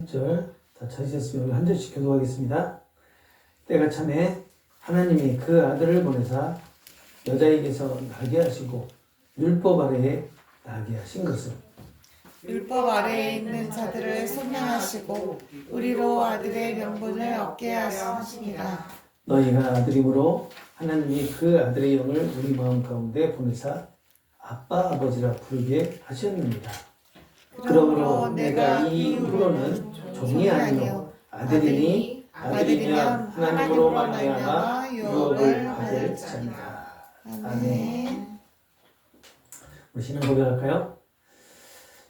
7절 다 찾으셨으면 한 절씩 교독하겠습니다. 때가 참에 하나님이 그 아들을 보내사 여자에게서 나게 하시고 율법 아래에 나게 하신 것은 율법 아래에 있는 자들을 속량하시고 우리로 아들의 명분을 얻게 하심이라. 너희가 아들임으로 하나님이 그 아들의 영을 우리 마음 가운데 보내사 아빠 아버지라 부르게 하셨느니라. 그러므로 내가 이 이후로는 종이 아니요 아들이니 아들이면 하나님으로 말미암아 유업을 받을 자니라. 아멘. 우리 신앙 고백할까요?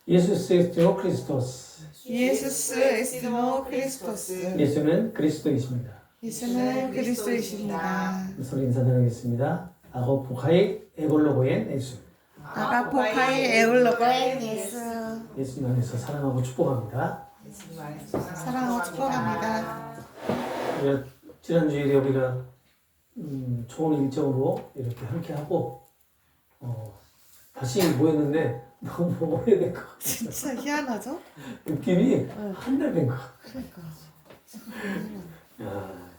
예수스 에스티모 크리스토스. 예수스 에스티모 크리스토스. 예수는 그리스도이십니다. 예수는 그리스도이십니다. 서로 인사 나누겠습니다. 아고 포카이 에볼로고엔 예수. 아가포카이 에울로고엔 예수. 예수님 안에서 사랑하고 축복합니다. 사랑하고 축복합니다. 우리가 지난주에 우리가 좋은 일정으로 이렇게 함께 하고 다시 모였는데 너무 오래된 것 같아요. 진짜 희한하죠? 느낌이 한 달 된 것 같아요. 그러니까. 야,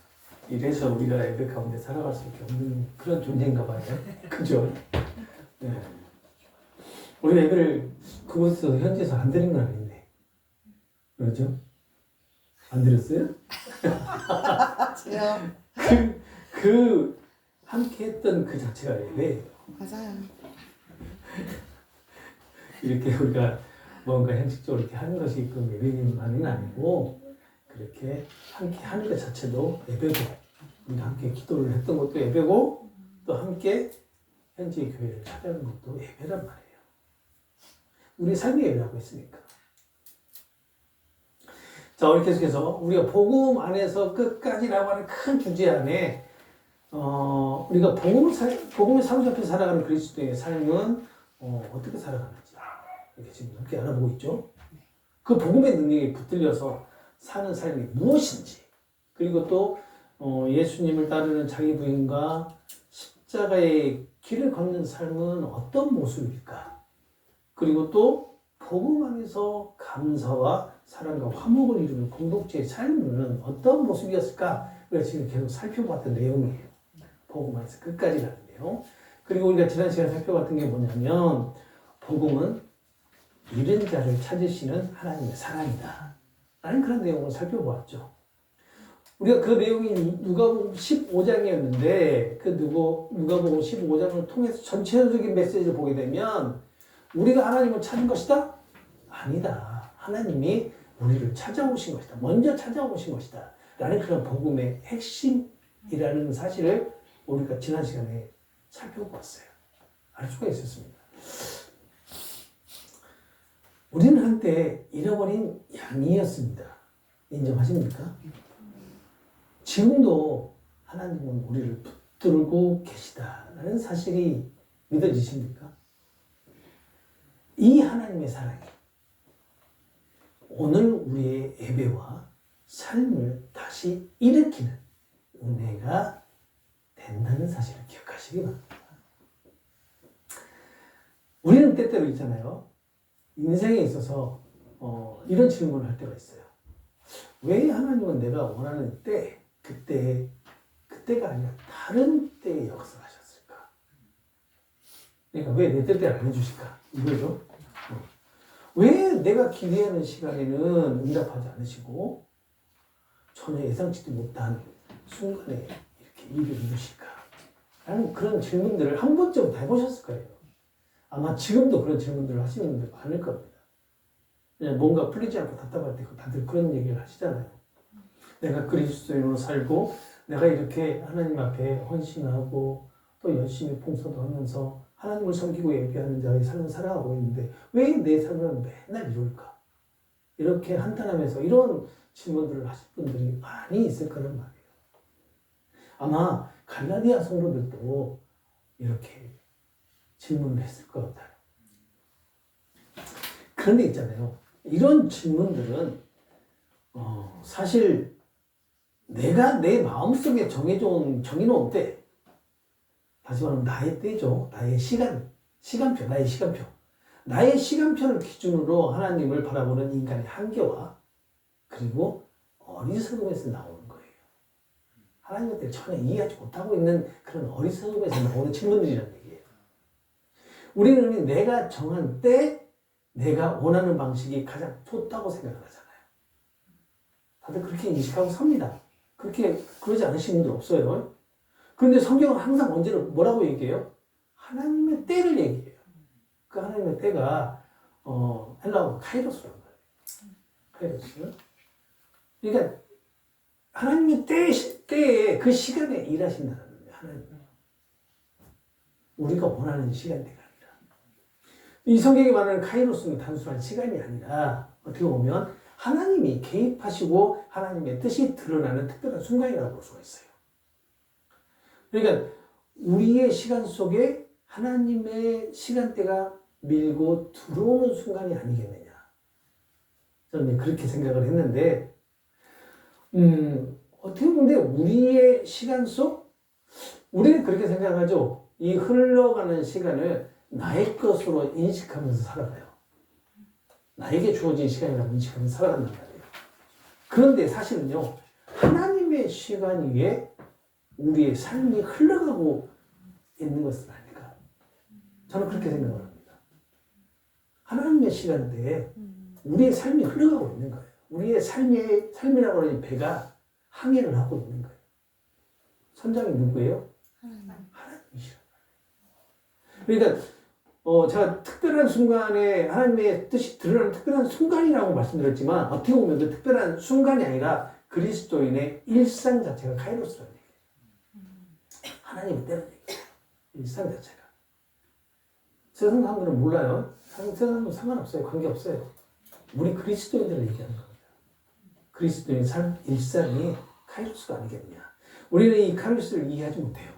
이래서 우리가 예배 가운데 살아갈 수밖에 없는 그런 존재인가 봐요. 그죠? 네. 우리 예배를 그곳에서 현지에서 안 드린 건 아닌데. 그렇죠? 안 드렸어요? 그 함께 했던 그 자체가 예배예요. 맞아요. 이렇게 우리가 뭔가 형식적으로 이렇게 하는 것이 그 예배만은 아니고 그렇게 함께 하는 것 자체도 예배고 우리가 함께 기도를 했던 것도 예배고 또 함께 현지 교회를 찾아가는 것도 예배란 말이에요. 우리 삶의 예배라고 했으니까. 자, 우리 계속해서 우리가 복음 안에서 끝까지라고 하는 큰 주제 안에 우리가 복음을 사로잡혀 살아가는 그리스도의 삶은 어떻게 살아가는지 이렇게 지금 함께 알아보고 있죠. 그 복음의 능력에 붙들려서 사는 삶이 무엇인지 그리고 또 예수님을 따르는 자기 부인과 십자가의 길을 걷는 삶은 어떤 모습일까? 그리고 또 복음 안에서 감사와 사랑과 화목을 이루는 공동체의 삶은 어떤 모습이었을까? 우리가 지금 계속 살펴봤던 내용이에요. 복음 안에서 끝까지라는 내용. 그리고 우리가 지난 시간에 살펴봤던 게 뭐냐면 복음은 잃은 자를 찾으시는 하나님의 사랑이다 라는 그런 내용을 살펴보았죠. 우리가 그 내용이 누가복음 15장이었는데 그 누가복음 15장을 통해서 전체적인 메시지를 보게 되면 우리가 하나님을 찾은 것이다? 아니다. 하나님이 우리를 찾아오신 것이다. 먼저 찾아오신 것이다. 라는 그런 복음의 핵심이라는 사실을 우리가 지난 시간에 살펴보았어요. 알 수가 있었습니다. 우리는 한때 잃어버린 양이었습니다. 인정하십니까? 지금도 하나님은 우리를 붙들고 계시다라는 사실이 믿어지십니까? 이 하나님의 사랑이 오늘 우리의 예배와 삶을 다시 일으키는 은혜가 된다는 사실을 기억하시기 바랍니다. 우리는 때때로 있잖아요. 인생에 있어서 이런 질문을 할 때가 있어요. 왜 하나님은 내가 원하는 그때가 아니라 다른 때에 역사하셨을까? 그러니까 왜 내 뜻대로 안 해주실까? 이거죠. 왜 내가 기대하는 시간에는 응답하지 않으시고 전혀 예상치도 못한 순간에 이렇게 일을 이루실까? 라는 그런 질문들을 한 번쯤 다 해보셨을 거예요. 아마 지금도 그런 질문들을 하시는 분들 많을 겁니다. 그냥 뭔가 풀리지 않고 답답할 때 다들 그런 얘기를 하시잖아요. 내가 그리스도인으로 살고 내가 이렇게 하나님 앞에 헌신하고 또 열심히 봉사도 하면서 하나님을 섬기고 예배하는 자의 삶을 살아가고 있는데 왜 내 삶은 맨날 이럴까? 이렇게 한탄하면서 이런 질문들을 하실 분들이 많이 있을 거란 말이에요. 아마 갈라디아 성도들도 이렇게 질문을 했을 것 같아요. 그런데 있잖아요. 이런 질문들은 사실 내가 내 마음속에 정해놓은 때, 다시 말하면 나의 때죠. 나의 시간표. 나의 시간표를 기준으로 하나님을 바라보는 인간의 한계와 그리고 어리석음에서 나오는 거예요. 하나님에 대해 전혀 이해하지 못하고 있는 그런 어리석음에서 나오는 질문들이라는 얘기예요. 우리는 내가 정한 때 내가 원하는 방식이 가장 좋다고 생각을 하잖아요. 다들 그렇게 인식하고 삽니다. 그렇게 그러지 않으시는 분들 없어요. 그런데 성경은 항상 언제나 뭐라고 얘기해요? 하나님의 때를 얘기해요. 그 하나님의 때가 헬라어로 카이로스라는 거예요. 카이로스. 그러니까 하나님의 때에 그 시간에 일하신다는 거예요. 하나님. 우리가 원하는 시간대가 아니라. 이 성경이 말하는 카이로스는 단순한 시간이 아니라 어떻게 보면 하나님이 개입하시고 하나님의 뜻이 드러나는 특별한 순간이라고 볼 수가 있어요. 그러니까 우리의 시간 속에 하나님의 시간대가 밀고 들어오는 순간이 아니겠느냐. 저는 그렇게 생각을 했는데 어떻게 보면 우리의 시간 속 우리는 그렇게 생각하죠. 이 흘러가는 시간을 나의 것으로 인식하면서 살아가요. 나에게 주어진 시간이라고 인식하면서 살아간단 말이에요. 그런데 사실은요. 하나님의 시간 위에 우리의 삶이 흘러가고 있는 것은 아닐까. 저는 그렇게 생각을 합니다. 하나님의 시간대에 우리의 삶이 흘러가고 있는 거예요. 우리의 삶이라고 하는 배가 항해를 하고 있는 거예요. 선장이 누구예요? 하나님이시란 말이에요. 그러니까 제가 특별한 순간에 하나님의 뜻이 드러나는 특별한 순간이라고 말씀드렸지만 어떻게 보면 그 특별한 순간이 아니라 그리스도인의 일상 자체가 카이로스라는 얘기예요. 하나님의 때는 얘기예요. 일상 자체가. 세상 사람들은 몰라요. 세상 사람들은 상관없어요. 관계없어요. 우리 그리스도인들을 얘기하는 겁니다. 그리스도인의 삶, 일상이 카이로스가 아니겠느냐. 우리는 이 카이로스를 이해하지 못해요.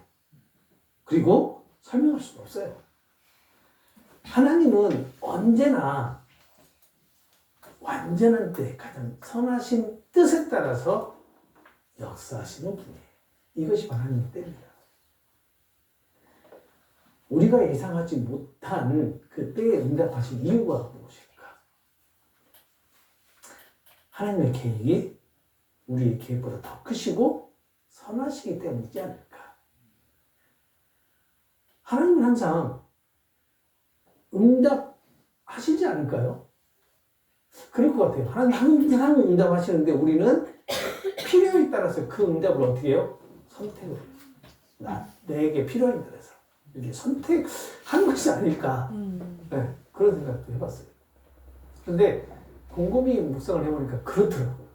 그리고 설명할 수가 없어요. 하나님은 언제나 완전한 때 가장 선하신 뜻에 따라서 역사하시는 분이에요. 이것이 하나님의 때입니다. 우리가 예상하지 못한 그 때에 응답하신 이유가 무엇일까? 하나님의 계획이 우리의 계획보다 더 크시고 선하시기 때문이지 않을까? 하나님은 항상 응답하시지 않을까요? 그럴 것 같아요. 하나님 항상 응답하시는데 우리는 필요에 따라서 그 응답을 어떻게 해요? 선택을 해요. 내게 필요에 따라서 이렇게 선택하는 것이 아닐까. 네, 그런 생각도 해봤어요. 그런데 곰곰이 묵상을 해보니까 그렇더라고요.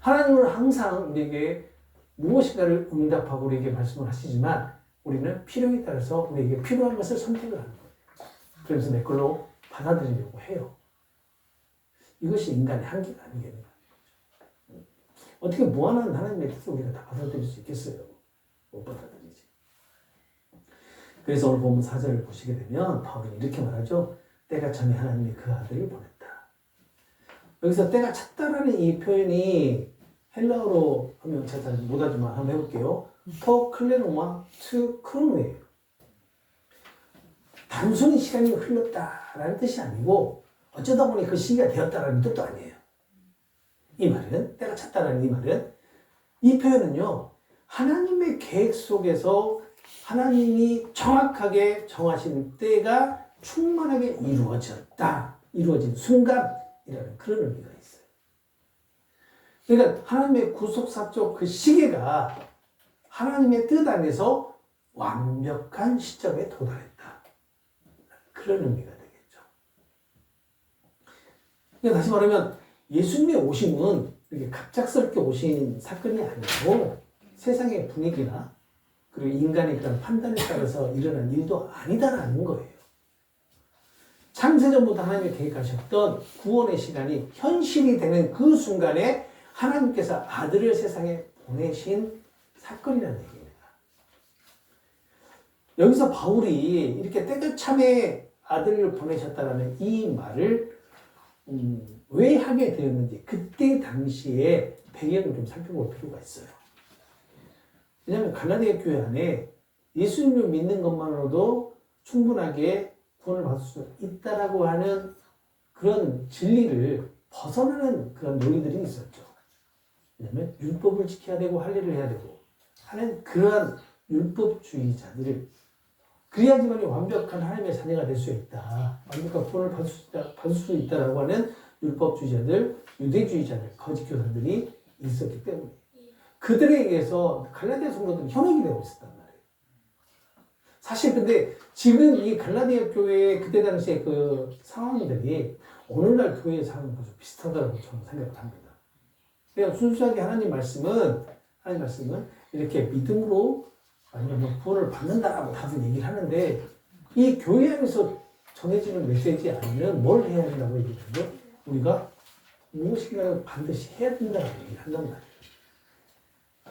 하나님은 항상 우리에게 무엇인가를 응답하고 우리에게 말씀을 하시지만 우리는 필요에 따라서 우리에게 필요한 것을 선택을 하는 거예요. 그래서 내 걸로 받아들이려고 해요. 이것이 인간의 한계가 아니겠는가. 어떻게 무한한 하나님의 뜻을 우리가 다 받아들일 수 있겠어요? 못 받아들이지. 그래서 오늘 본문 4절을 보시게 되면 바울은 이렇게 말하죠. 때가 참에 하나님이 그 아들을 보냈다. 여기서 때가 찼다라는 이 표현이 헬라어로 하면 제가 잘 못하지만 한번 해볼게요. 토 클레노마 투 크로노예요. 단순히 시간이 흘렀다라는 뜻이 아니고 어쩌다 보니 그 시기가 되었다라는 뜻도 아니에요. 이 말은 때가 찼다라는 이 말은 이 표현은요. 하나님의 계획 속에서 하나님이 정확하게 정하신 때가 충만하게 이루어진 순간이라는 그런 의미가 있어요. 그러니까 하나님의 구속사적 그 시계가 하나님의 뜻 안에서 완벽한 시점에 도달했다. 그런 의미가 되겠죠. 그러니까 다시 말하면 예수님의 오심은 이렇게 갑작스럽게 오신 사건이 아니고 세상의 분위기나 그리고 인간의 그런 판단에 따라서 일어난 일도 아니다라는 거예요. 창세전부터 하나님이 계획하셨던 구원의 시간이 현실이 되는 그 순간에 하나님께서 아들을 세상에 보내신 사건이라는 얘기입니다. 여기서 바울이 이렇게 때가 참에 아들을 보내셨다라는 이 말을 왜 하게 되었는지 그때 당시에 배경을 좀 살펴볼 필요가 있어요. 왜냐하면 갈라디아 교회 안에 예수님을 믿는 것만으로도 충분하게 구원을 받을 수 있다라고 하는 그런 진리를 벗어나는 그런 논의들이 있었죠. 왜냐하면 율법을 지켜야 되고 할 일을 해야 되고 하는 그러한 율법주의자들을 그래야지만 완벽한 하나님의 자녀가 될 수 있다. 완벽한 구원을 받을 수 있다라고 하는 율법주의자들, 유대주의자들, 거짓 교사들이 있었기 때문에 그들에 의해서 갈라디아 성도들이 현혹이 되고 있었단 말이에요. 사실 근데 지금 이 갈라디아 교회의 그때 당시에 그 상황들이 오늘날 교회의 상황과 좀 비슷하다고 저는 생각을 합니다. 그냥 순수하게 하나님 말씀은 이렇게 믿음으로 아니면 구원을 받는다라고 다들 얘기를 하는데 이 교회 안에서 전해지는 메시지 아니면 뭘 해야 된다고 얘기하는데 우리가 무엇인가를 반드시 해야 된다라고 얘기를 한단 말이에요.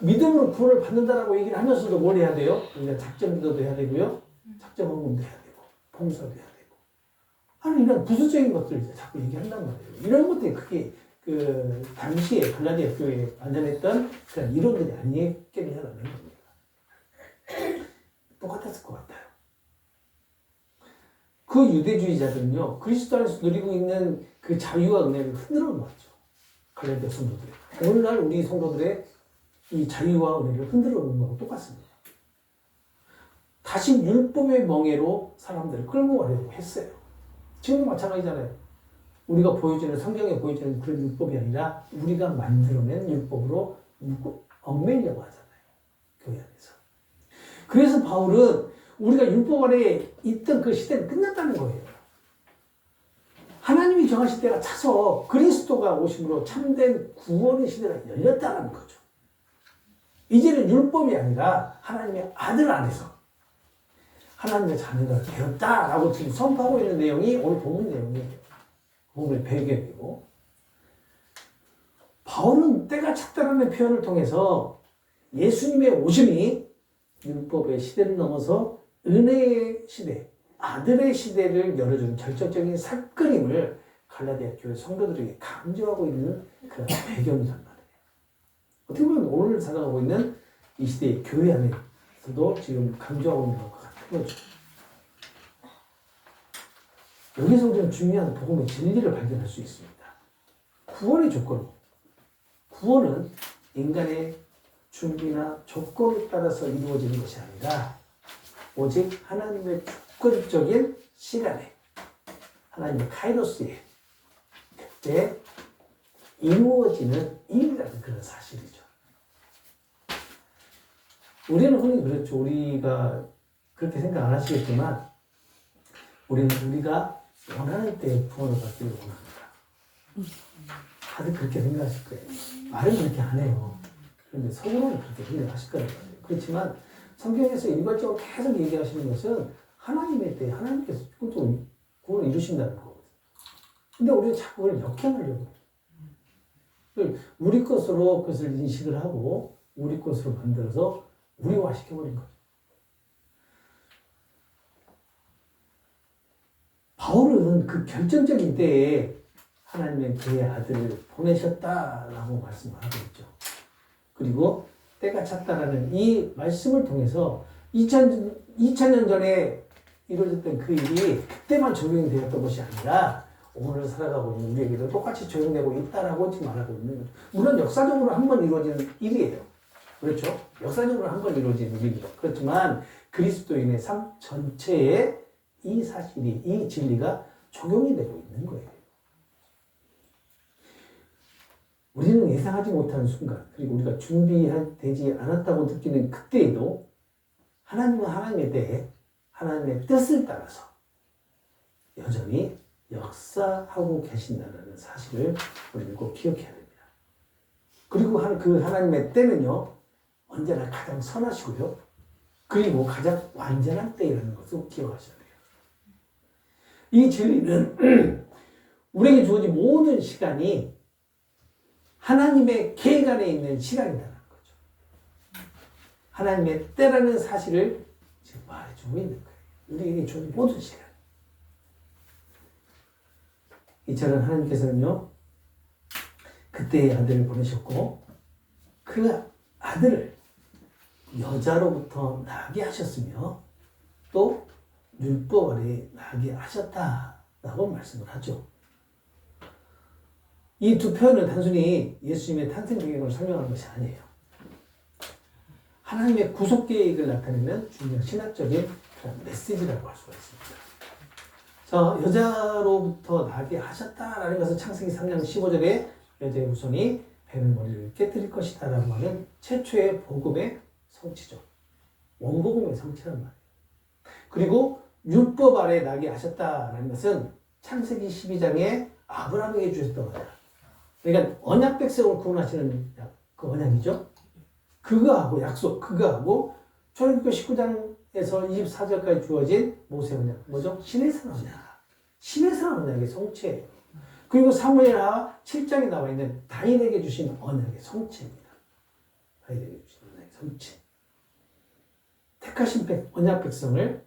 믿음으로 구원을 받는다라고 얘기를 하면서도 뭘 해야 돼요? 우리가 작정기도도 해야 되고요. 작정헌금도 해야 되고 봉사도 해야 되고 하는 이런 부수적인 것들을 자꾸 얘기한단 말이에요. 이런 것들이 크게 그 당시에 갈라디아 교회에 반전했던 그런 이론들이 아니겠느냐라는 겁니다. 똑같았을 것 같아요. 그 유대주의자들은요, 그리스도 안에서 누리고 있는 그 자유와 은혜를 흔들어 놓았죠. 갈라디아 성도들. 오늘날 우리 성도들의 이 자유와 은혜를 흔들어 놓은 거랑 똑같습니다. 다시 율법의 멍에로 사람들을 끌고 가려고 했어요. 지금도 마찬가지잖아요. 우리가 보여주는, 성경에 보여주는 그런 율법이 아니라 우리가 만들어낸 율법으로 얽매이려고 하잖아요. 교회 안에서. 그래서 바울은 우리가 율법 아래 있던 그 시대는 끝났다는 거예요. 하나님이 정하신 때가 차서 그리스도가 오심으로 참된 구원의 시대가 열렸다는 거죠. 이제는 율법이 아니라 하나님의 아들 안에서 하나님의 자녀가 되었다라고 지금 선포하고 있는 내용이 오늘 본문 내용이에요. 본문의 배경이고 바울은 때가 찼다라는 표현을 통해서 예수님의 오심이 율법의 시대를 넘어서 은혜의 시대, 아들의 시대를 열어주는 결정적인 사건임을 갈라디아 교회 성도들에게 강조하고 있는 그런 배경이란 말이에요. 어떻게 보면 오늘 살아가고 있는 이 시대의 교회 안에서도 지금 강조하고 있는 것 같은 거죠. 여기서 우리는 중요한 복음의 진리를 발견할 수 있습니다. 구원의 조건, 구원은 인간의 준비나 조건에 따라서 이루어지는 것이 아니라 오직 하나님의 주권적인 시간에 하나님의 카이로스에 그때 이루어지는 일이라는 그런 사실이죠. 우리는 흔히 그렇죠. 우리가 그렇게 생각 안 하시겠지만 우리는 우리가 원하는 때에 구원을 받기를 원합니다. 다들 그렇게 생각하실 거예요. 말은 그렇게 안 해요. 그런데 속으로는 그렇게 생각하실 거예요. 그렇지만 성경에서 일괄적으로 계속 얘기하시는 것은 하나님의 때에 하나님께서 구원을 이루신다는 거거든요. 근데 우리가 자꾸 그걸 역행하려고 해요. 우리 것으로 그것을 인식을 하고 우리 것으로 만들어서 우리화 시켜버린 거죠. 바울은 그 결정적인 때에 하나님의 그의 아들을 보내셨다라고 말씀을 하고 있죠. 그리고 때가 찼다라는 이 말씀을 통해서 2000년 전에 이루어졌던 그 일이 그때만 적용이 되었던 것이 아니라 오늘 살아가고 있는 우리에게도 똑같이 적용되고 있다라고 지금 말하고 있는 거죠. 물론 역사적으로 한 번 이루어지는 일이에요. 그렇죠? 역사적으로 한 번 이루어지는 일이죠. 그렇지만 그리스도인의 삶 전체에 이 사실이, 이 진리가 적용이 되고 있는 거예요. 우리는 예상하지 못한 순간, 그리고 우리가 준비되지 않았다고 느끼는 그때에도 하나님은 하나님에 대해 하나님의 뜻을 따라서 여전히 역사하고 계신다는 사실을 우리는 꼭 기억해야 됩니다. 그리고 그 하나님의 때는요, 언제나 가장 선하시고요, 그리고 가장 완전한 때라는 것을 기억하셔야 돼요. 이 진리는 우리에게 주어진 모든 시간이 하나님의 계획 안에 있는 시간이라는 거죠. 하나님의 때라는 사실을 지금 말해주고 있는 거예요. 우리에게 주어진 모든 시간. 이처럼 하나님께서는요, 그때의 아들을 보내셨고 그 아들을 여자로부터 나게 하셨으며 또 율법 아래 나게 하셨다라고 말씀을 하죠. 이 두 표현은 단순히 예수님의 탄생 배경을 설명하는 것이 아니에요. 하나님의 구속 계획을 나타내는 중요한 신학적인 그런 메시지라고 할 수가 있습니다. 자, 여자로부터 나게 하셨다라는 것은 창세기 3장 15절에 여자의 후손이 뱀의 머리를 깨뜨릴 것이다 라고 하는 최초의 복음의 성취죠. 원복음의 성취란 말이에요. 그리고 율법 아래 나게 하셨다라는 것은 창세기 12장에 아브라함에게 주셨던 거야. 그러니까 언약 백성을 구원하시는 그 언약이죠. 그거하고 약속, 그거하고 출애굽기 19장에서 24절까지 주어진 모세 언약, 뭐죠? 시내산 언약. 시내산 언약의 성취예요. 그리고 사무엘하 7장에 나와 있는 다윗에게 주신 언약의 성취입니다. 다윗에게 주신 언약의 성취. 택하신 언약 백성을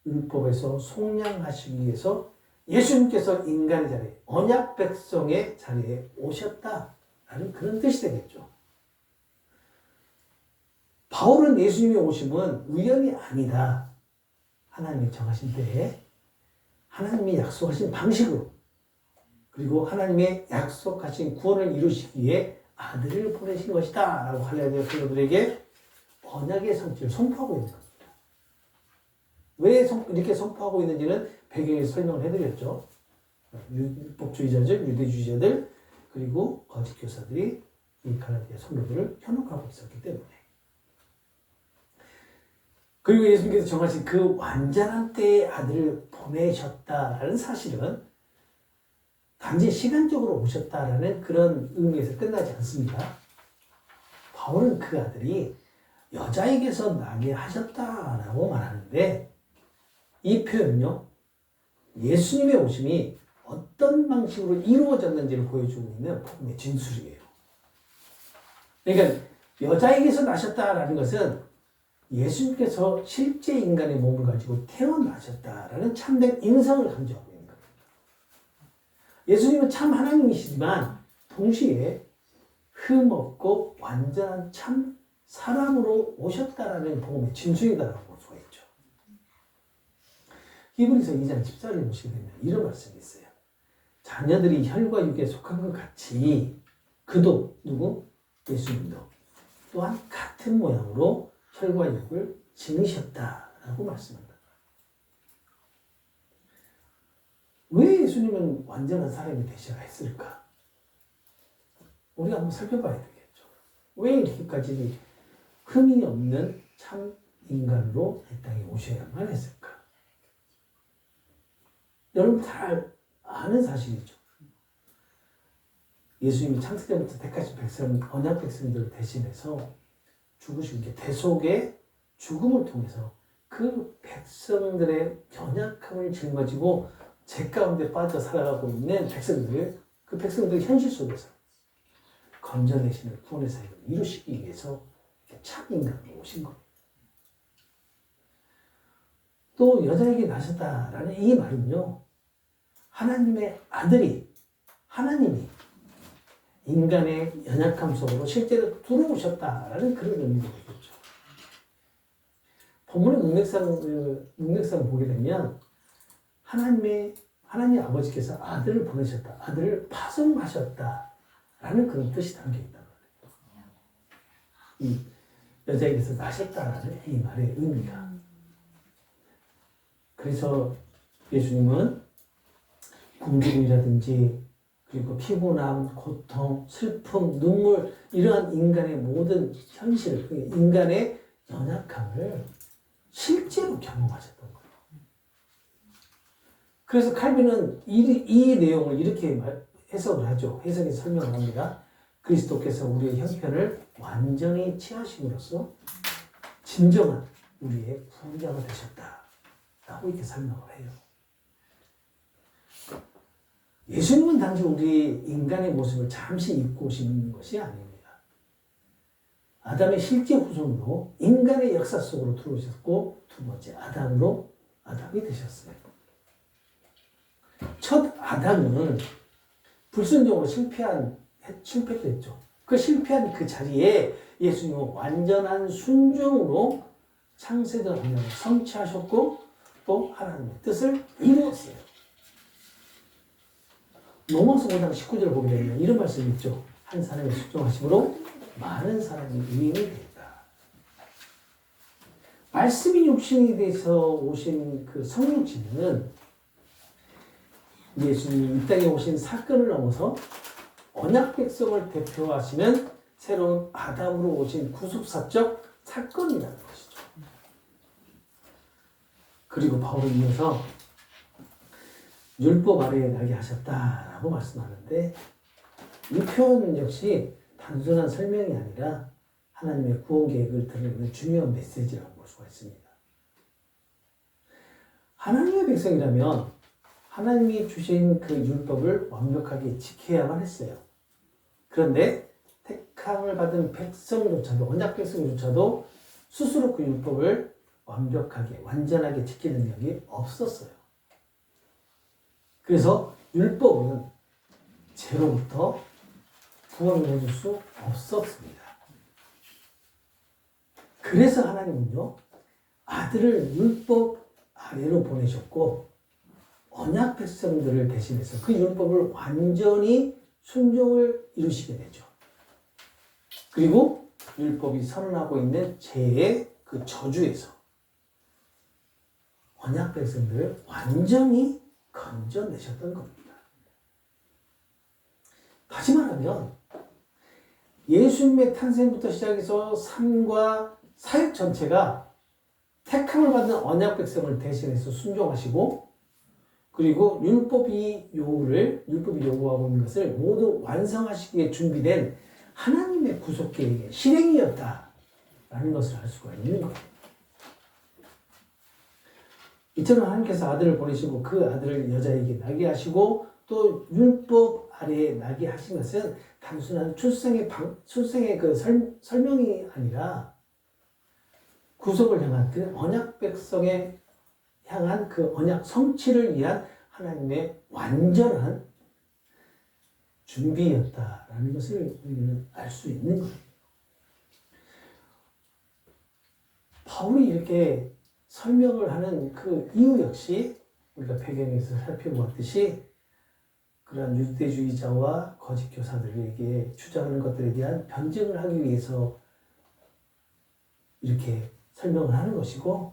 율법에서 속량하시기 위해서 예수님께서 인간의 자리에, 언약 백성의 자리에 오셨다라는 그런 뜻이 되겠죠. 바울은 예수님의 오심은 우연이 아니다. 하나님이 정하신 때에 하나님이 약속하신 방식으로, 그리고 하나님의 약속하신 구원을 이루시기 위해 아들을 보내신 것이다 라고 할례아의 성도들에게 언약의 성취를 선포하고 있는 겁니다. 왜 이렇게 선포하고 있는지는 배경에 설명을 해드렸죠. 율법주의자들, 유대주의자들, 그리고 거짓 교사들이 이 갈라디아 성도들을 현혹하고 있었기 때문에. 그리고 예수님께서 정하신 그 완전한 때의 아들을 보내셨다라는 사실은 단지 시간적으로 오셨다라는 그런 의미에서 끝나지 않습니다. 바울은 그 아들이 여자에게서 나게 하셨다라고 말하는데, 이 표현은요, 예수님의 오심이 어떤 방식으로 이루어졌는지를 보여주고 있는 복음의 진술이에요. 그러니까 여자에게서 나셨다라는 것은 예수님께서 실제 인간의 몸을 가지고 태어나셨다라는 참된 인성을 강조하고 있는 겁니다. 예수님은 참 하나님이시지만 동시에 흠없고 완전한 참 사람으로 오셨다라는 복음의 진술이다라고 볼 수가 있죠. 히브리서 2장 14절을 보시게 되면 이런 말씀이 있어요. 자녀들이 혈과 육에 속한 것 같이 그도, 누구? 예수님도 또한 같은 모양으로 혈과 육을 지니셨다라고 말씀합니다. 왜 예수님은 완전한 사람이 되셔야 했을까? 우리가 한번 살펴봐야 되겠죠. 왜 이렇게까지 흠이 없는 참 인간으로 이 땅에 오셔야만 했을까? 여러분 잘 아는 사실이죠. 예수님이 창세 때부터 택하신 백성, 언약 백성들을 대신해서 죽으신 게 대속의 죽음을 통해서 그 백성들의 연약함을 짊어지고 죄 가운데 빠져 살아가고 있는 백성들, 그 백성들의 현실 속에서 건져내시는 구원의 사역을 이루시기 위해서 참 인간으로 오신 겁니다. 또 여자에게 나셨다라는 이 말은요, 하나님의 아들이, 하나님이 인간의 연약함 속으로 실제로 들어오셨다라는 그런 의미가 되겠죠. 본문의 문맥상 보게 되면 하나님 아버지께서 아들을 보내셨다, 아들을 파송하셨다라는 그런 뜻이 담겨 있단 말이에요. 이 여자에게서 나셨다라는 이 말의 의미가. 그래서 예수님은 굶주림이라든지 그리고 피곤함, 고통, 슬픔, 눈물, 이러한 인간의 모든 현실, 인간의 연약함을 실제로 경험하셨던 거예요. 그래서 칼빈은 이 내용을 이렇게 해석을 하죠. 해석에 설명을 합니다. 그리스도께서 우리의 형편을 완전히 취하심으로써 진정한 우리의 구원자가 되셨다라고 이렇게 설명을 해요. 예수님은 단지 우리 인간의 모습을 잠시 입고 오시는 것이 아닙니다. 아담의 실제 후손으로 인간의 역사 속으로 들어오셨고, 두 번째 아담으로 아담이 되셨어요. 첫 아담은 불순종으로 실패했죠. 그 실패한 그 자리에 예수님은 완전한 순종으로 창세전 언약을 성취하셨고 또 하나님의 뜻을 이루었어요. 로마서 5장 19절을 보게 되면 이런 말씀이 있죠. 한 사람의 숙종하심으로 많은 사람이 의인이 된다. 말씀이 육신이 돼서 오신 그 성육신은 예수님이 이 땅에 오신 사건을 넘어서 언약 백성을 대표하시는 새로운 아담으로 오신 구속사적 사건이라는 것이죠. 그리고 바울은 이어서 율법 아래에 나게 하셨다라고 말씀하는데 이 표현 역시 단순한 설명이 아니라 하나님의 구원 계획을 드러내는 중요한 메시지라고 볼 수가 있습니다. 하나님의 백성이라면 하나님이 주신 그 율법을 완벽하게 지켜야만 했어요. 그런데 택함을 받은 백성조차도, 언약 백성조차도 스스로 그 율법을 완벽하게, 완전하게 지키는 능력이 없었어요. 그래서 율법은 제로부터 구원을 해줄 수 없었습니다. 그래서 하나님은요, 아들을 율법 아래로 보내셨고, 언약 백성들을 대신해서 그 율법을 완전히 순종을 이루시게 되죠. 그리고 율법이 선언하고 있는 죄의 그 저주에서 언약 백성들을 완전히 건져내셨던 겁니다. 다시 말하면 예수님의 탄생부터 시작해서 삶과 사역 전체가 택함을 받는 언약 백성을 대신해서 순종하시고 그리고 율법이 요구하고 있는 것을 모두 완성하시기에 준비된 하나님의 구속 계획의 실행이었다라는 것을 알 수가 있는 거예요. 이처럼 하나님께서 아들을 보내시고 그 아들을 여자에게 나게 하시고 또 율법 아래에 나게 하신 것은 단순한 출생의 그 설명이 아니라 구속을 향한 그 언약 백성에 향한 그 언약 성취를 위한 하나님의 완전한 준비였다라는 것을 우리는 알 수 있는 거예요. 바울이 이렇게 설명을 하는 그 이유 역시 우리가 배경에서 살펴보았듯이 그러한 유대주의자와 거짓 교사들에게 주장하는 것들에 대한 변증을 하기 위해서 이렇게 설명을 하는 것이고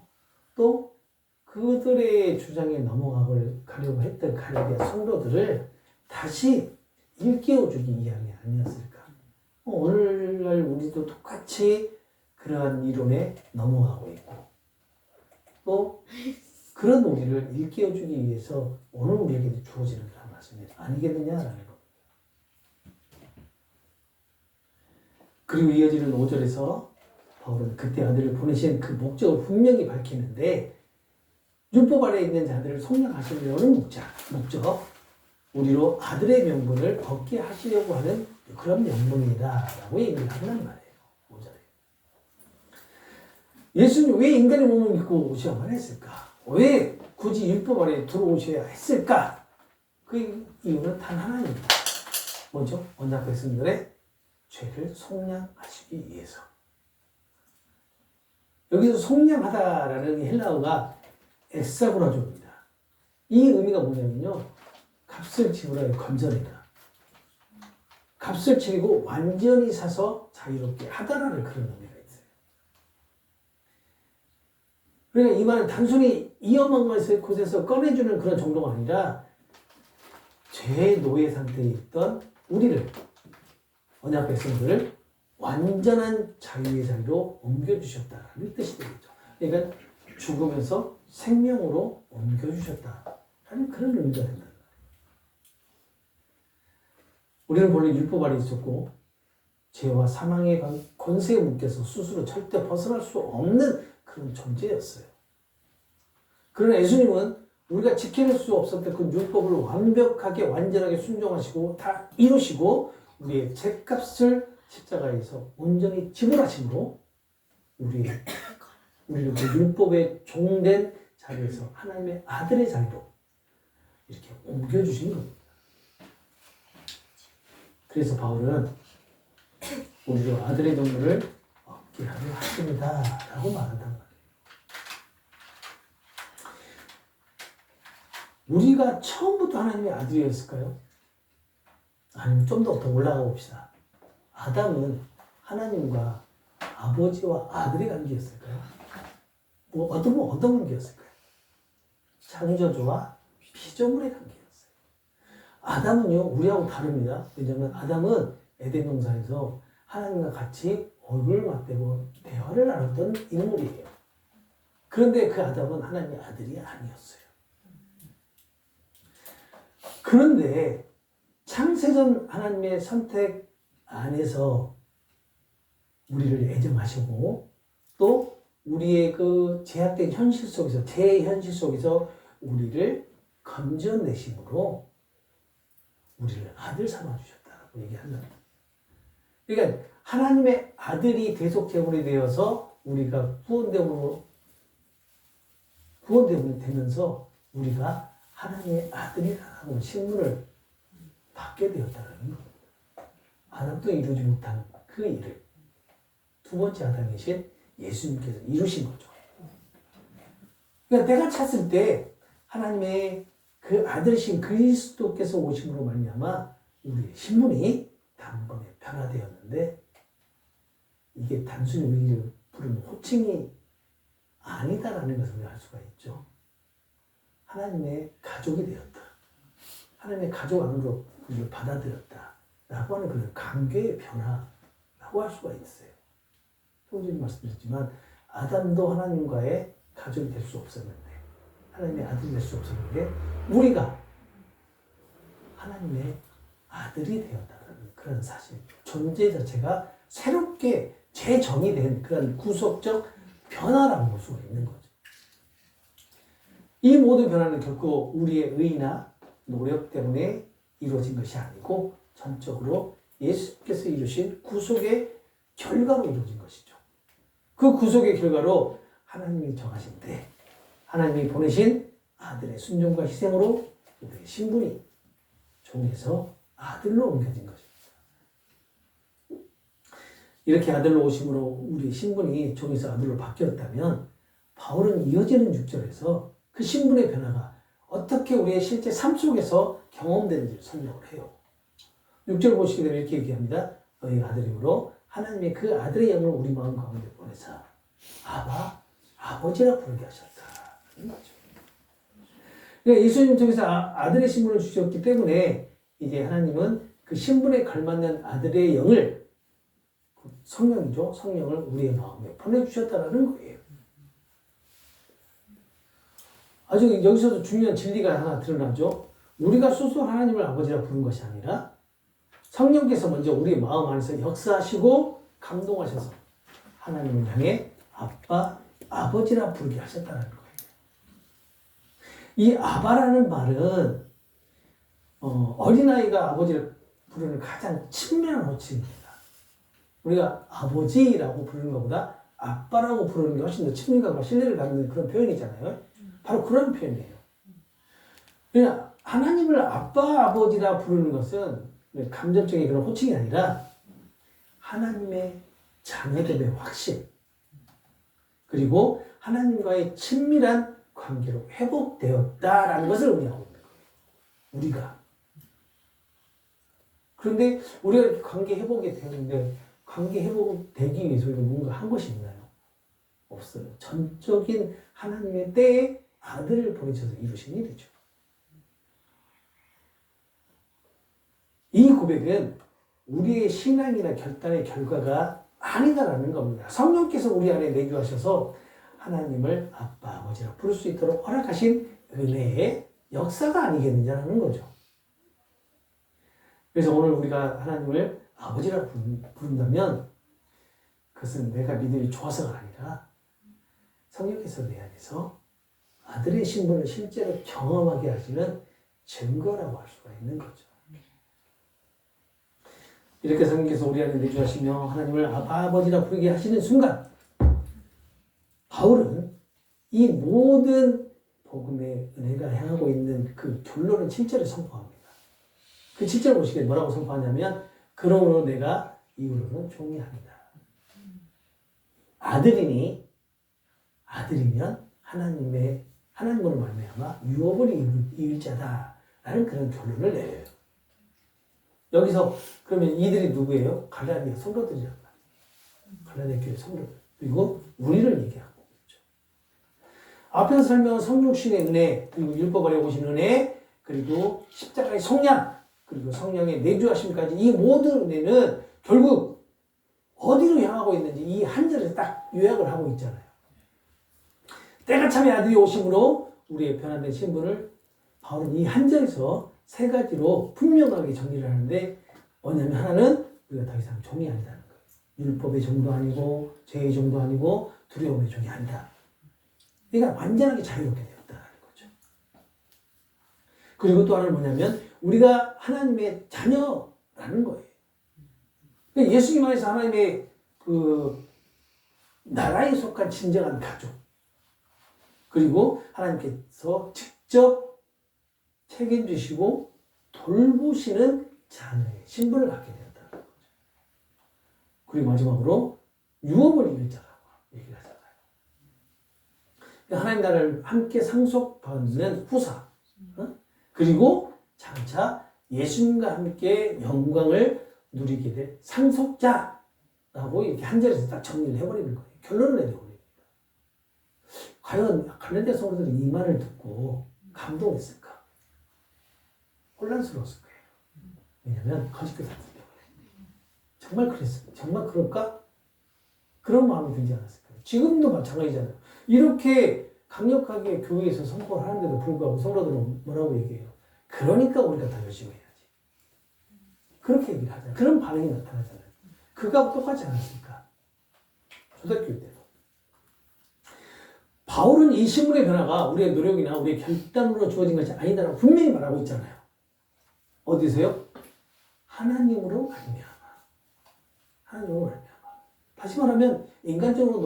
또 그들의 주장에 넘어가려고 했던 갈라디아 성도들을 다시 일깨워주기 위함이 아니었을까. 오늘날 우리도 똑같이 그러한 이론에 넘어가고 있고 또 그런 우리를 일깨워주기 위해서 오늘 우리에게 주어지는 그런 말씀이 아니겠느냐라는 겁니다. 그리고 이어지는 5절에서 바울은 그때 아들을 보내신 그 목적을 분명히 밝히는데 율법 아래에 있는 자들을 속량하시려는 목적, 우리로 아들의 명분을 얻게 하시려고 하는 그런 명분이다라고 얘기를 한단 말이에요. 5절에. 예수님 왜 인간의 몸을 입고 오셔야만 했을까? 왜 굳이 율법 아래에 들어오셔야 했을까? 그 이유는 단 하나입니다. 뭐죠? 언약 백성들의 죄를 속량하시기 위해서. 여기서 속량하다라는 헬라어가 엑사고라조입니다. 이 의미가 뭐냐면요. 값을 지불하여 건져내다. 값을 치르고 완전히 사서 자유롭게 하다라는 그런 의미가 있어요. 그러니까 이 말은 단순히 위험한 곳에서 꺼내주는 그런 정도가 아니라 죄의 노예 상태에 있던 우리를, 언약 백성들을 완전한 자유의 자리로 옮겨주셨다라는 뜻이 되겠죠. 그러니까 죽으면서 생명으로 옮겨주셨다라는 그런 의미가 된다. 우리는 본래 율법 아래 있었고 죄와 사망의 권세에 묶여서 스스로 절대 벗어날 수 없는 그런 존재였어요. 그러나 예수님은 우리가 지켜낼 수 없었던 그 율법을 완벽하게 완전하게 순종하시고 다 이루시고 우리의 죄값을 십자가에서 온전히 지불하심으로 우리를 그 율법에 종된 자리에서 하나님의 아들의 자리로 이렇게 옮겨주신 겁니다. 그래서 바울은 우리로 아들의 동물을 얻게 하려 하십니다 라고 말한단 말이에요. 우리가 처음부터 하나님의 아들이었을까요? 아니면 좀 더 올라가 봅시다. 아담은 하나님과 아버지와 아들의 관계였을까요? 뭐 어떤 관계였을까요? 창조주와 피조물의 관계였어요. 아담은요, 우리하고 다릅니다. 왜냐하면 아담은 에덴 동산에서 하나님과 같이 얼굴을 맞대고 대화를 나눴던 인물이에요. 그런데 그 아담은 하나님의 아들이 아니었어요. 그런데 창세전 하나님의 선택 안에서 우리를 애정하시고 또 우리의 그 제약된 현실 속에서, 제 현실 속에서 우리를 건져내심으로 우리를 아들 삼아주셨다고 얘기하는 거예요. 그러니까 하나님의 아들이 대속제물이 되어서 우리가 구원되면 되면서 우리가 하나님의 아들이라는 신분을 받게 되었다는 겁니다. 아담도 이루지 못한 그 일을 두 번째 아담이신 예수님께서 이루신 거죠. 그러니까 내가 찾을 때 하나님의 그 아들이신 그리스도께서 오심으로 말미암아 우리의 신분이 단번에 변화되었는데 이게 단순히 우리를 부르는 호칭이 아니다라는 것을 우리가 알 수가 있죠. 하나님의 가족이 되었다. 하나님의 가족 안으로 우리를 받아들였다. 라고 하는 그런 관계의 변화라고 할 수가 있어요. 성경에 말씀드렸지만 아담도 하나님과의 가족이 될 수 없었는데 하나님의 아들이 될 수 없었는데 우리가 하나님의 아들이 되었다는 그런 사실, 존재 자체가 새롭게 재정의된 그런 구속적 변화라고 볼 수가 있는 거죠. 이 모든 변화는 결코 우리의 의나 노력 때문에 이루어진 것이 아니고 전적으로 예수께서 이루신 구속의 결과로 이루어진 것이죠. 그 구속의 결과로 하나님이 정하신 때 하나님이 보내신 아들의 순종과 희생으로 우리의 신분이 종에서 아들로 옮겨진 것입니다. 이렇게 아들로 오심으로 우리의 신분이 종에서 아들로 바뀌었다면 바울은 이어지는 6절에서 그 신분의 변화가 어떻게 우리의 실제 삶 속에서 경험되는지를 설명을 해요. 6절 보시게 되면 이렇게 얘기합니다. 너희 아들이므로 하나님의 그 아들의 영을 우리 마음 가운데 보내사 아바, 아버지라 부르게 하셨다. 그러니까 예수님 통해서 아들의 신분을 주셨기 때문에 이제 하나님은 그 신분에 걸맞는 아들의 영을, 성령이죠. 성령을 우리의 마음에 보내주셨다는 거예요. 아주 여기서도 중요한 진리가 하나 드러나죠. 우리가 스스로 하나님을 아버지라 부른 것이 아니라 성령께서 먼저 우리의 마음 안에서 역사하시고 감동하셔서 하나님을 향해 아빠, 아버지라 부르게 하셨다는 거예요. 이 아바라는 말은 어린아이가 아버지를 부르는 가장 친밀한 호칭입니다. 우리가 아버지라고 부르는 것보다 아빠라고 부르는 게 훨씬 더 친밀감과 신뢰를 갖는 그런 표현이잖아요. 바로 그런 표현이에요. 그냥 하나님을 아빠, 아버지라 부르는 것은 감정적인 그런 호칭이 아니라 하나님의 자녀됨의 확신, 그리고 하나님과의 친밀한 관계로 회복되었다라는 것을 의미하고 있는 거예요. 우리가. 그런데 우리가 이렇게 관계 회복이 되는데 관계 회복이 되기 위해서 우리가 뭔가 한 것이 있나요? 없어요. 전적인 하나님의 때에 아들을 보내셔서 이루신 일이죠. 이 고백은 우리의 신앙이나 결단의 결과가 아니다라는 겁니다. 성령께서 우리 안에 내주하셔서 하나님을 아빠, 아버지라 부를 수 있도록 허락하신 은혜의 역사가 아니겠느냐는 거죠. 그래서 오늘 우리가 하나님을 아버지라 부른다면 그것은 내가 믿음이 좋아서가 아니라 성령께서 내 안에서 아들의 신분을 실제로 경험하게 하시는 증거라고 할 수가 있는 거죠. 이렇게 성령께서 우리 안에 내주하시며 하나님을 아버지라 부르게 하시는 순간 바울은 이 모든 복음의 은혜가 향하고 있는 그 결론을 7절에 선포합니다. 그 7절 보시기에 뭐라고 선포하냐면 그러므로 내가 이후로는 종이 아니다. 아들이면 하나님으로 말미암아 유업을 이을 자다라는 그런 결론을 내려요. 여기서 그러면 이들이 누구예요? 갈라디아 성도들이란 말이에요. 갈라디아 교회 성도들. 그리고 우리를 얘기하고 있죠. 앞에서 설명한 성육신의 은혜, 그리고 율법 아래 오신 은혜, 그리고 십자가의 속량, 그리고 성령의 내주하심까지 이 모든 은혜는 결국 어디로 향하고 있는지 이 한 절에서 딱 요약을 하고 있잖아요. 때가 참에 아들이 오심으로 우리의 변화된 신분을 바울은 이 한 절에서 세 가지로 분명하게 정리를 하는데, 뭐냐면 하나는 우리가 더 이상 종이 아니다는 거예요. 율법의 종도 아니고 죄의 종도 아니고 두려움의 종이 아니다. 그러니까 완전하게 자유롭게 되었다는 거죠. 그리고 또 하나는 뭐냐면 우리가 하나님의 자녀라는 거예요. 예수님 안에서 하나님의 그 나라에 속한 진정한 가족, 그리고 하나님께서 직접 책임지시고 돌보시는 자녀의 신분을 갖게 되었다는 거죠. 그리고 마지막으로 유업을 이룰 자라고 얘기를 하잖아요. 하나님 나라를 함께 상속받는 후사, 그리고 장차 예수님과 함께 영광을 누리게 될 상속자라고 이렇게 한 절에서 딱 정리를 해버리는 거예요. 결론을 내려버립니다. 과연 갈라디아 성도들이 이 말을 듣고 감동했을까? 혼란스러웠을 거예요. 왜냐하면 거짓교사들 때문에. 정말 그랬어요. 정말 그럴까? 그런 마음이 들지 않았을까요? 지금도 마찬가지잖아요. 이렇게 강력하게 교회에서 선포를 하는데도 불구하고 성도들은 뭐라고 얘기해요? 그러니까 우리가 더 열심히 해야지. 그렇게 얘기를 하잖아요. 그런 반응이 나타나잖아요. 그거하고 똑같지 않았을까? 초대교회 때도. 바울은 이 신분의 변화가 우리의 노력이나 우리의 결단으로 주어진 것이 아니다라고 분명히 말하고 있잖아요. 어디서요? 하나님으로 말미암아. 하나님으로 말미암아. 다시 말하면 인간적으로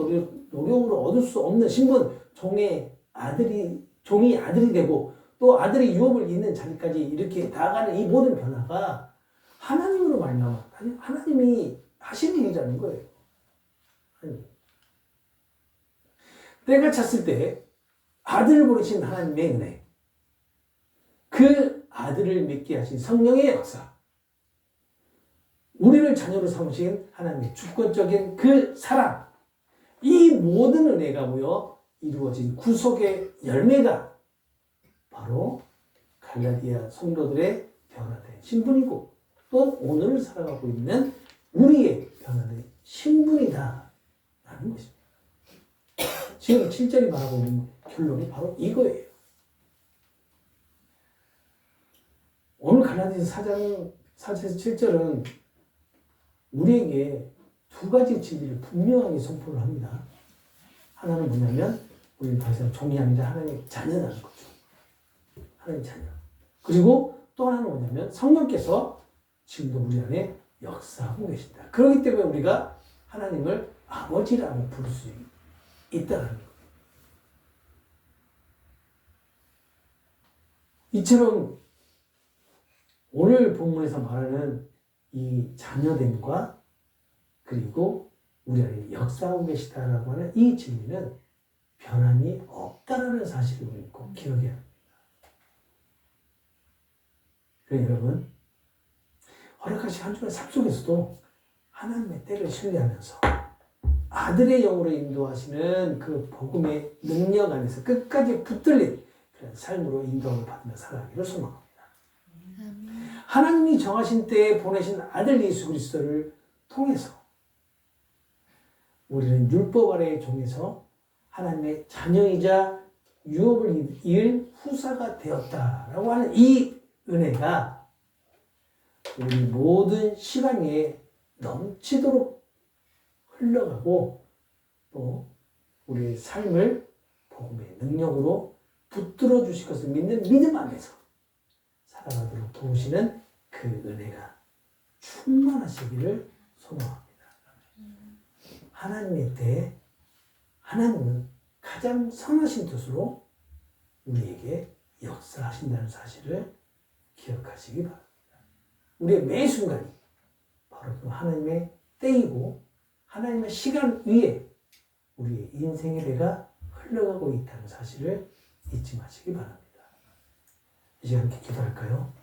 노력으로 얻을 수 없는 신분, 종이 아들이 되고 또 아들이 유업을 잇는 자리까지 이렇게 나아가는 이 모든 변화가 하나님으로 말미암아. 하나님이 하시는 일이라는 거예요. 하나님. 때가 찼을 때 아들을 보내신 하나님의 은혜, 그 아들을 믿게 하신 성령의 역사, 우리를 자녀로 삼으신 하나님의 주권적인 그 사랑, 이 모든 은혜가 모여 이루어진 구속의 열매가 바로 갈라디아 성도들의 변화된 신분이고 또 오늘을 살아가고 있는 우리의 변화된 신분이다 라는 것입니다. 지금 7절이 말하고 있는 결론이 바로 이거예요. 오늘 갈라디아서 4장 4절에서 7절은 우리에게 두 가지 진리를 분명하게 선포를 합니다. 하나는 뭐냐면 우리는 더 이상 종이 아니라 하나님의 자녀라는 거죠. 하나님의 자녀. 그리고 또 하나는 뭐냐면 성령께서 지금도 우리 안에 역사하고 계신다. 그렇기 때문에 우리가 하나님을 아버지라고 부를 수 있다는 거예요. 이처럼 오늘 본문에서 말하는 이 자녀됨과 그리고 우리 안에 역사하고 계시다라고 하는 이 진리는 변함이 없다라는 사실을 우리 꼭 기억해야 합니다. 그러니까 여러분, 허락하신 한 주의 삶 속에서도 하나님의 때를 신뢰하면서 아들의 영으로 인도하시는 그 복음의 능력 안에서 끝까지 붙들린 그런 삶으로 인도함을 받으며 살아가기를 소망합니다. 하나님이 정하신 때에 보내신 아들 예수 그리스도를 통해서 우리는 율법 아래의 종에서 하나님의 자녀이자 유업을 이을 후사가 되었다라고 하는 이 은혜가 우리 모든 시간에 넘치도록 흘러가고 또 우리의 삶을 복음의 능력으로 붙들어 주실 것을 믿는 믿음 안에서 살아가도록 도우시는 그 은혜가 충만하시기를 소망합니다. 하나님의 때에 하나님은 가장 선하신 뜻으로 우리에게 역사하신다는 사실을 기억하시기 바랍니다. 우리의 매 순간이 바로 그 하나님의 때이고 하나님의 시간 위에 우리의 인생의 배가 흘러가고 있다는 사실을 잊지 마시기 바랍니다. 이제 함께 기도할까요?